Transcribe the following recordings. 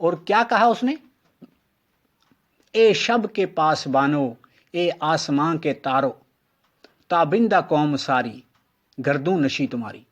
اور کیا کہا اس نے؟ اے شب کے پاس بانو، اے آسماں کے تارو، تابندہ قوم ساری گردوں نشی تمہاری.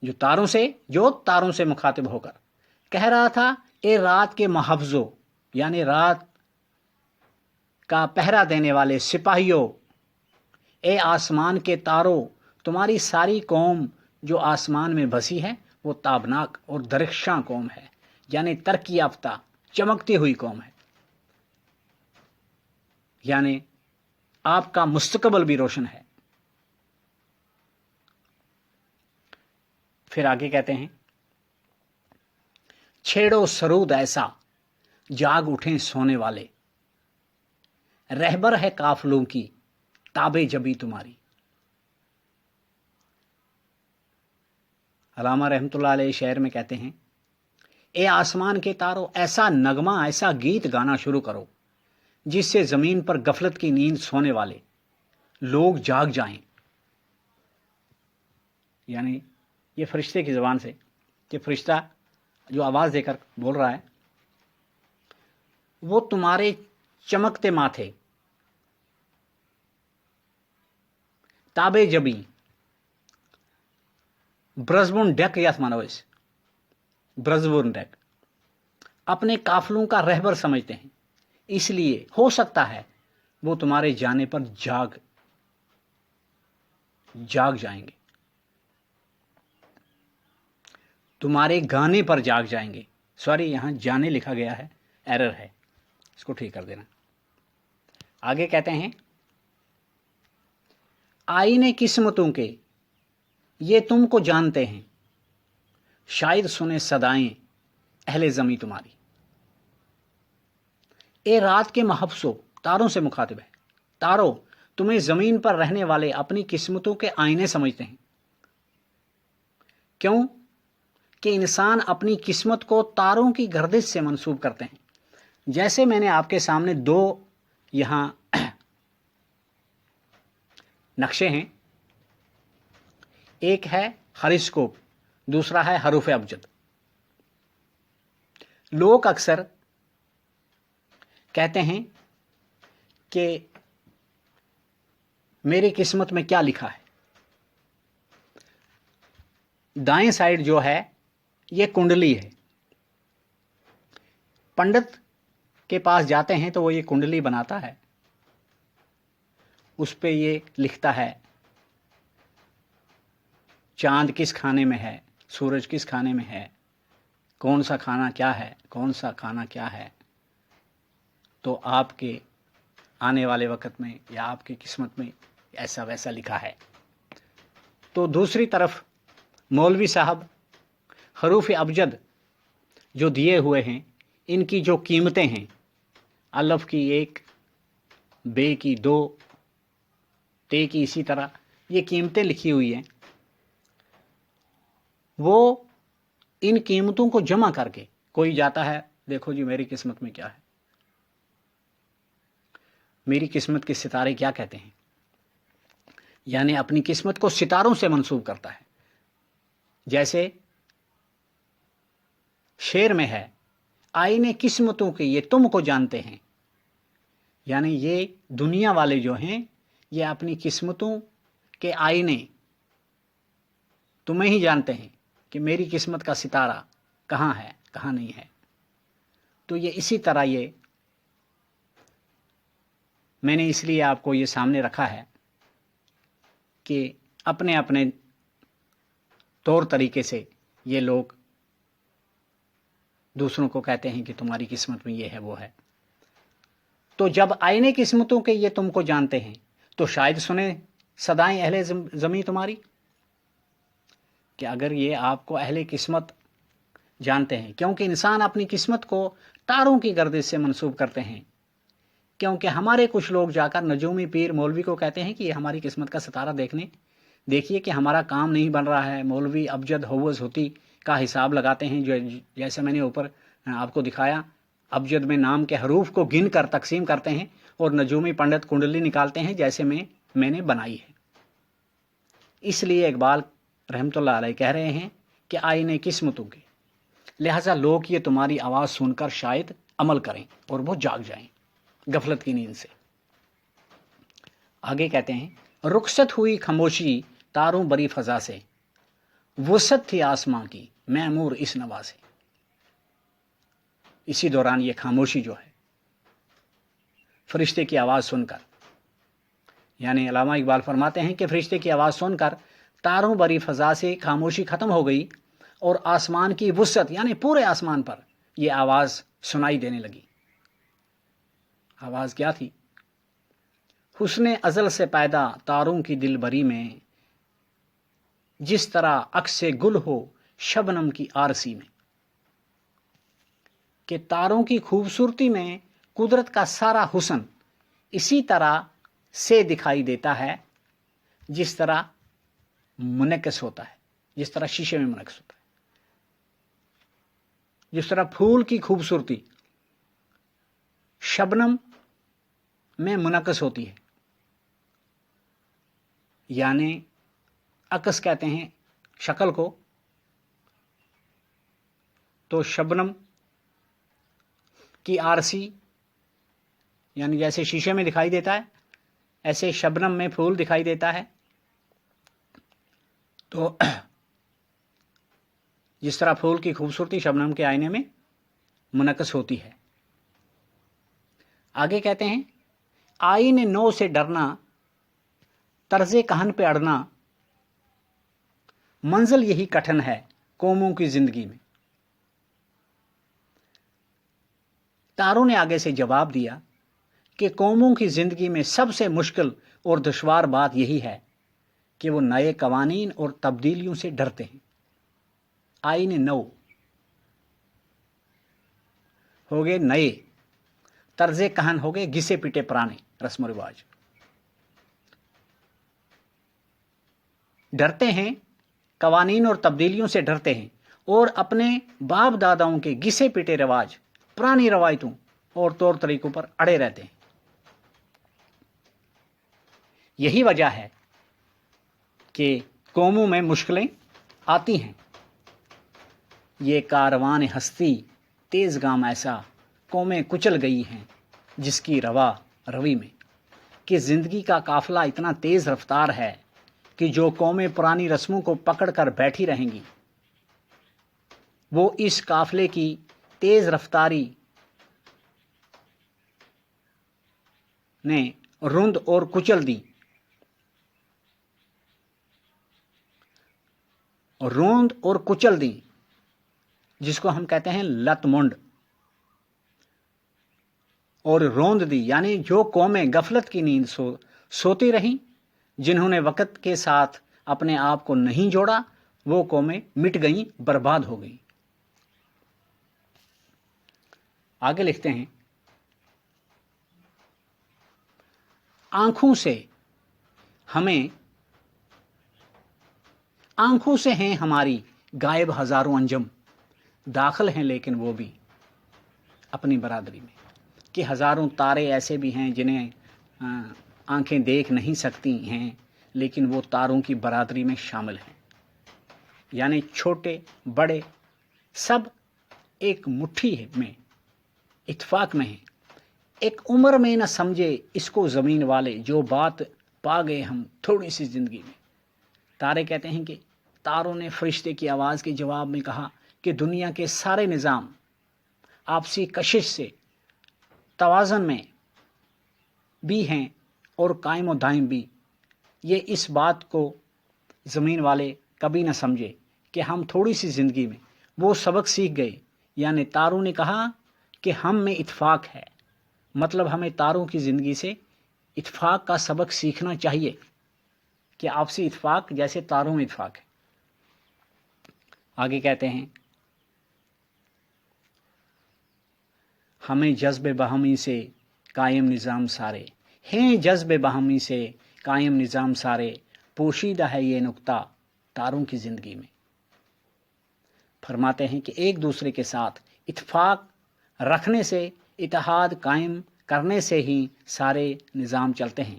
جو تاروں سے مخاطب ہو کر کہہ رہا تھا، اے رات کے محافظوں، یعنی رات کا پہرا دینے والے سپاہیوں، اے آسمان کے تاروں، تمہاری ساری قوم جو آسمان میں بسی ہے وہ تابناک اور درخشاں قوم ہے، یعنی ترقی یافتہ چمکتی ہوئی قوم ہے، یعنی آپ کا مستقبل بھی روشن ہے. پھر آگے کہتے ہیں، چھیڑو سرود ایسا جاگ اٹھیں سونے والے، رہبر ہے قافلوں کی تابے جبی تمہاری. علامہ رحمۃ اللہ علیہ شعر میں کہتے ہیں، اے آسمان کے تارو، ایسا نغمہ، ایسا گیت گانا شروع کرو جس سے زمین پر غفلت کی نیند سونے والے لوگ جاگ جائیں. یعنی یہ فرشتے کی زبان سے، کہ فرشتہ جو آواز دے کر بول رہا ہے، وہ تمہارے چمکتے ماتھے، تابے جبی، برزبون ڈیک یاس مانوس، برزبون ڈیک، اپنے قافلوں کا رہبر سمجھتے ہیں، اس لیے ہو سکتا ہے وہ تمہارے جانے پر جاگ جائیں گے، تمہارے گانے پر جاگ جائیں گے. سوری، یہاں جانے لکھا گیا ہے، ایرر ہے، اس کو ٹھیک کر دینا. آگے کہتے ہیں، آئینے قسمتوں کے یہ تم کو جانتے ہیں، شاید سنے صدائیں اہل زمیں تمہاری. اے رات کے محبسوں، تاروں سے مخاطب ہے، تاروں، تمہیں زمین پر رہنے والے اپنی قسمتوں کے آئینے سمجھتے ہیں. کیوں کہ انسان اپنی قسمت کو تاروں کی گردش سے منسوب کرتے ہیں. جیسے میں نے آپ کے سامنے دو یہاں نقشے ہیں، ایک ہے ہاروسکوپ، دوسرا ہے حروف ابجد. لوگ اکثر کہتے ہیں کہ میری قسمت میں کیا لکھا ہے. دائیں سائڈ جو ہے یہ کنڈلی ہے. پنڈت کے پاس جاتے ہیں تو وہ یہ کنڈلی بناتا ہے، اس پہ یہ لکھتا ہے چاند کس کھانے میں ہے، سورج کس کھانے میں ہے، کون سا کھانا کیا ہے، کون سا کھانا کیا ہے. تو آپ کے آنے والے وقت میں یا آپ کی قسمت میں ایسا ویسا لکھا ہے. تو دوسری طرف مولوی صاحب حروف ابجد جو دیے ہوئے ہیں، ان کی جو قیمتیں ہیں، الف کی 1، بے کی 2، تے کی اسی طرح یہ قیمتیں لکھی ہوئی ہیں، وہ ان قیمتوں کو جمع کر کے کوئی جاتا ہے، دیکھو جی میری قسمت میں کیا ہے، میری قسمت کے ستارے کیا کہتے ہیں، یعنی اپنی قسمت کو ستاروں سے منسوب کرتا ہے. جیسے شعر میں ہے، آئینے قسمتوں کے یہ تم کو جانتے ہیں، یعنی یہ دنیا والے جو ہیں یہ اپنی قسمتوں کے آئینے تمہیں ہی جانتے ہیں کہ میری قسمت کا ستارہ کہاں ہے کہاں نہیں ہے. تو یہ اسی طرح یہ میں نے اس لیے آپ کو یہ سامنے رکھا ہے کہ اپنے اپنے طور طریقے سے یہ لوگ دوسروں کو کہتے ہیں کہ تمہاری قسمت میں یہ ہے وہ ہے. تو جب آئینے قسمتوں کے یہ تم کو جانتے ہیں تو شاید سنے صدائیں اہل زمیں تمہاری، کہ اگر یہ آپ کو اہل قسمت جانتے ہیں، کیونکہ انسان اپنی قسمت کو تاروں کی گردش سے منسوب کرتے ہیں. کیونکہ ہمارے کچھ لوگ جا کر نجومی پیر مولوی کو کہتے ہیں کہ یہ ہماری قسمت کا ستارہ دیکھیے کہ ہمارا کام نہیں بن رہا ہے. مولوی ابجد ہوز ہوتی کا حساب لگاتے ہیں، جو جیسے میں نے اوپر آپ کو دکھایا، ابجد میں نام کے حروف کو گن کر تقسیم کرتے ہیں، اور نجومی پنڈت کنڈلی نکالتے ہیں جیسے میں نے بنائی ہے. اس لیے اقبال رحمۃ اللہ علیہ کہہ رہے ہیں کہ آئینے قسمتوں کے لہٰذا لوگ یہ تمہاری آواز سن کر شاید عمل کریں اور وہ جاگ جائیں غفلت کی نیند سے۔ آگے کہتے ہیں رخصت ہوئی خاموشی تاروں بری فضا سے، وسعت تھی آسماں کی معمور اس نوا سے۔ اسی دوران یہ خاموشی جو ہے فرشتے کی آواز سن کر، یعنی علامہ اقبال فرماتے ہیں کہ فرشتے کی آواز سن کر تاروں بری فضا سے خاموشی ختم ہو گئی اور آسمان کی وسعت یعنی پورے آسمان پر یہ آواز سنائی دینے لگی۔ آواز کیا تھی؟ حسن ازل سے پیدا تاروں کی دل بری میں، جس طرح عکس گل ہو شبنم کی آرسی میں۔ کہ تاروں کی خوبصورتی میں قدرت کا سارا حسن اسی طرح سے دکھائی دیتا ہے جس طرح منعکس ہوتا ہے، جس طرح شیشے میں منعکس ہوتا ہے، جس طرح پھول کی خوبصورتی شبنم میں منعکس ہوتی ہے، یعنی عکس کہتے ہیں شکل کو، تو شبنم کی آرسی یعنی جیسے شیشے میں دکھائی دیتا ہے ایسے شبنم میں پھول دکھائی دیتا ہے، تو جس طرح پھول کی خوبصورتی شبنم کے آئینے میں منعکس ہوتی ہے۔ آگے کہتے ہیں آئینے نو سے ڈرنا، طرز کہن پہ اڑنا، منزل یہی کٹھن ہے قوموں کی زندگی میں۔ تاروں نے آگے سے جواب دیا کہ قوموں کی زندگی میں سب سے مشکل اور دشوار بات یہی ہے کہ وہ نئے قوانین اور تبدیلیوں سے ڈرتے ہیں۔ آئین نو ہو گئے نئے، طرز کہن ہو گئے گھسے پٹے پرانے رسم و رواج۔ ڈرتے ہیں، قوانین اور تبدیلیوں سے ڈرتے ہیں، اور اپنے باپ داداؤں کے گھسے پٹے رواج، پرانی روایتوں اور طور طریقوں پر اڑے رہتے ہیں۔ یہی وجہ ہے کہ قوموں میں مشکلیں آتی ہیں۔ یہ کاروان ہستی تیز گام ایسا، قومیں کچل گئی ہیں جس کی روا روی میں، کہ زندگی کا قافلہ اتنا تیز رفتار ہے کہ جو قومیں پرانی رسموں کو پکڑ کر بیٹھی رہیں گی وہ اس قافلے کی تیز رفتاری نے رند اور کچل دی، روند اور کچل دی، جس کو ہم کہتے ہیں لت منڈ اور روند دی، یعنی جو قومیں غفلت کی نیند سوتی رہیں، جنہوں نے وقت کے ساتھ اپنے آپ کو نہیں جوڑا، وہ قومیں مٹ گئیں، برباد ہو گئیں۔ آگے لکھتے ہیں آنکھوں سے ہیں ہماری غائب ہزاروں انجم، داخل ہیں لیکن وہ بھی اپنی برادری میں۔ کہ ہزاروں تارے ایسے بھی ہیں جنہیں آنکھیں دیکھ نہیں سکتی ہیں، لیکن وہ تاروں کی برادری میں شامل ہیں، یعنی چھوٹے بڑے سب ایک مٹھی میں اتفاق میں ہیں۔ ایک عمر میں نہ سمجھے اس کو زمین والے، جو بات پا گئے ہم تھوڑی سی زندگی میں۔ تارے کہتے ہیں کہ تاروں نے فرشتے کی آواز کے جواب میں کہا کہ دنیا کے سارے نظام آپسی کشش سے توازن میں بھی ہیں اور قائم و دائم بھی۔ یہ اس بات کو زمین والے کبھی نہ سمجھے کہ ہم تھوڑی سی زندگی میں وہ سبق سیکھ گئے، یعنی تاروں نے کہا کہ ہم میں اتفاق ہے، مطلب ہمیں تاروں کی زندگی سے اتفاق کا سبق سیکھنا چاہیے کہ آپسی اتفاق جیسے تاروں میں اتفاق ہے۔ آگے کہتے ہیں ہمیں جذب باہمی سے قائم نظام سارے ہیں، جذب باہمی سے قائم نظام سارے، پوشیدہ ہے یہ نقطہ تاروں کی زندگی میں۔ فرماتے ہیں کہ ایک دوسرے کے ساتھ اتفاق رکھنے سے، اتحاد قائم کرنے سے ہی سارے نظام چلتے ہیں۔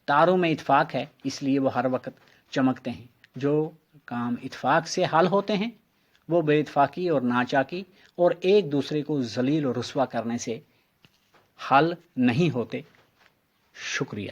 تاروں میں اتفاق ہے، اس لیے وہ ہر وقت چمکتے ہیں۔ جو کام اتفاق سے حل ہوتے ہیں وہ بے اتفاقی اور ناچاکی اور ایک دوسرے کو ذلیل اور رسوا کرنے سے حل نہیں ہوتے۔ شکریہ۔